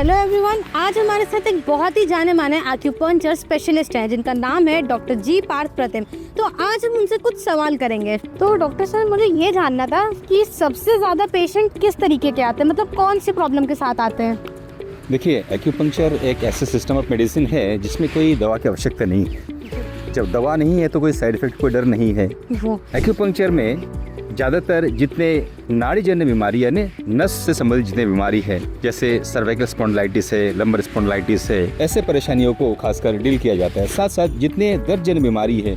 Hello everyone, आज हमारे साथ एक बहुत ही जाने माने एक्यूपंक्चर स्पेशलिस्ट हैं जिनका नाम है डॉक्टर जी पार्थ प्रतिम। तो आज हम उनसे कुछ सवाल करेंगे। तो डॉक्टर सर, मुझे ये जानना था कि सबसे ज़्यादा पेशेंट किस तरीके के आते हैं, मतलब कौन सी प्रॉब्लम के साथ आते हैं? देखिए, एक्यूपंक्चर एक ऐसा सिस्टम ऑफ मेडिसिन है जिसमें कोई दवा की आवश्यकता नहीं है। जब दवा नहीं है तो कोई साइड इफेक्ट, कोई डर नहीं है। एक्यूपंक्चर में ज़्यादातर जितने नाड़ीजन्य बीमारी यानी नस से संबंधित जितने बीमारी है, जैसे सर्वाइकल स्पॉन्डिलाइटिस है, लंबर स्पॉन्डिलाइटिस है, ऐसे परेशानियों को खासकर डील किया जाता है। साथ साथ जितने दर्दजन्य बीमारी है,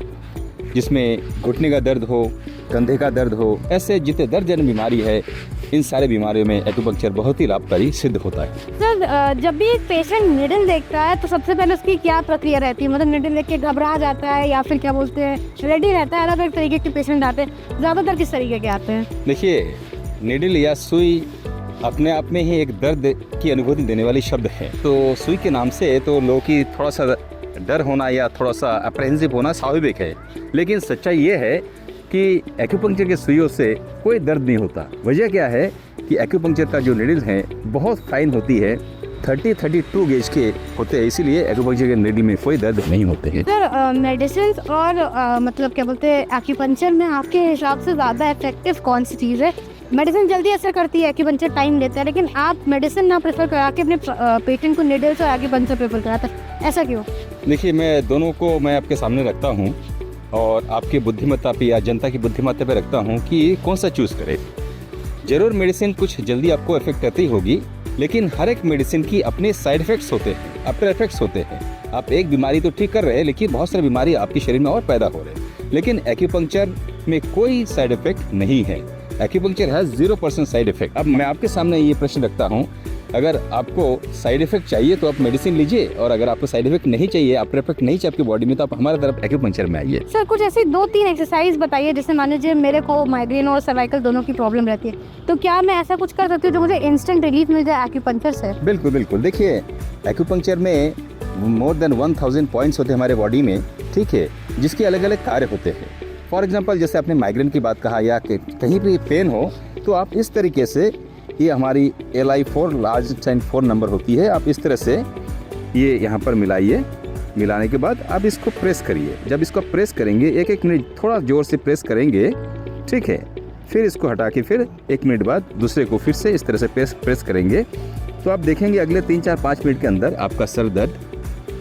जिसमें घुटने का दर्द हो, कंधे का दर्द हो, ऐसे जितने दर्दजन्य बीमारी है, इन सारे बीमारियों में एक्यूपंक्चर बहुत ही लाभकारी सिद्ध होता है। सर, जब भी एक पेशेंट निडल देखता है तो सबसे पहले उसकी क्या प्रक्रिया रहती है? मतलब निडल देख के घबरा जाता है या फिर क्या बोलते हैं, रेडी रहता है? अलग अलग तरीके के पेशेंट आते हैं, ज़्यादातर किस तरीके के आते हैं? देखिए, निडल या सुई अपने आप में ही एक दर्द की अनुभूति देने वाली शब्द है। तो सुई के नाम से तो लोगों की थोड़ा सा डर होना या थोड़ा सा अप्रहेंसिव होना स्वाभाविक है, लेकिन सच्चाई ये है कि एक्यूपंक्चर के सुइयों से कोई दर्द नहीं होता। वजह क्या है कि एक्यूपंक्चर का जो नीडल है बहुत फाइन होती है, 32 गेज के होते हैं, इसीलिए एक्यूपंक्चर के नीडल में कोई दर्द नहीं होते हैं। सर, मेडिसिन और मतलब क्या बोलते हैं, एक्यूपंक्चर में आपके हिसाब से ज़्यादा इफेक्टिव कौन सी चीज़ है? मेडिसिन जल्दी असर करती है, एक्यूपंक्चर टाइम लेता है, लेकिन आप मेडिसिन ना प्रेफर करा के अपने पेशेंट को नीडल्स और एक्यूपंक्चर प्रेफर कराते हैं, ऐसा क्यों? देखिए, मैं दोनों को मैं आपके सामने रखता हूँ और आपकी बुद्धिमत्ता पे या जनता की बुद्धिमत्ता पे रखता हूँ कि कौन सा चूज़ करे। ज़रूर मेडिसिन कुछ जल्दी आपको इफेक्ट करती होगी, लेकिन हर एक मेडिसिन की अपने साइड इफ़ेक्ट्स होते हैं, आफ्टर इफेक्ट्स होते हैं। आप एक बीमारी तो ठीक कर रहे हैं, लेकिन बहुत सारी बीमारी आपके शरीर में और पैदा हो रहे हैं। लेकिन एक्यूपंक्चर में कोई साइड इफेक्ट नहीं है। एक्यूपंक्चर है 0% साइड इफेक्ट। अब मैं आपके सामने ये प्रश्न रखता हूँ, अगर आपको साइड इफेक्ट चाहिए तो आप मेडिसिन लीजिए, और अगर आपको साइड इफेक्ट नहीं चाहिए, आफ्टर इफेक्ट नहीं चाहिए आपकी बॉडी में, तो आप हमारे तरफ एक्यूपंक्चर में आइए। सर, कुछ ऐसी 2-3 एक्सरसाइज बताइए, जैसे मान लीजिए मेरे को माइग्रेन और सर्वाइकल दोनों की प्रॉब्लम रहती है, तो क्या मैं ऐसा कुछ कर सकती हूँ जो मुझे इंस्टेंट रिलीफ मिल जाए एक्यूपंक्चर से? बिल्कुल बिल्कुल। देखिए, एक्यूपंक्चर में मोर देन 1000 पॉइंट्स होते हैं हमारे बॉडी में, ठीक है, जिसके अलग अलग कार्य होते हैं। फॉर एग्जाम्पल, जैसे आपने माइग्रेन की बात कहा या कहीं भी पेन हो, तो आप इस तरीके से, ये हमारी LI4 लार्ज साइन 4 नंबर होती है, आप इस तरह से ये यहाँ पर मिलाइए। मिलाने के बाद आप इसको प्रेस करिए। जब इसको प्रेस करेंगे, 1-1 मिनट थोड़ा ज़ोर से प्रेस करेंगे, ठीक है, फिर इसको हटा के फिर 1 मिनट बाद दूसरे को फिर से इस तरह से प्रेस करेंगे, तो आप देखेंगे अगले 3-4-5 मिनट के अंदर आपका सर दर्द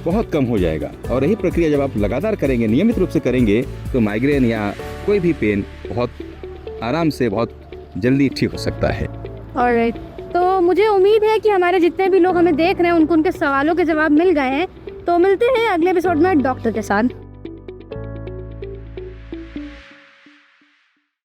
बहुत कम हो जाएगा। और यही प्रक्रिया जब आप लगातार करेंगे, नियमित रूप से करेंगे, तो माइग्रेन या कोई भी पेन बहुत आराम से, बहुत जल्दी ठीक हो सकता है। ऑलराइट, तो मुझे उम्मीद है कि हमारे जितने भी लोग हमें देख रहे हैं उनको उनके सवालों के जवाब मिल गए हैं। तो मिलते हैं अगले एपिसोड में डॉक्टर के साथ।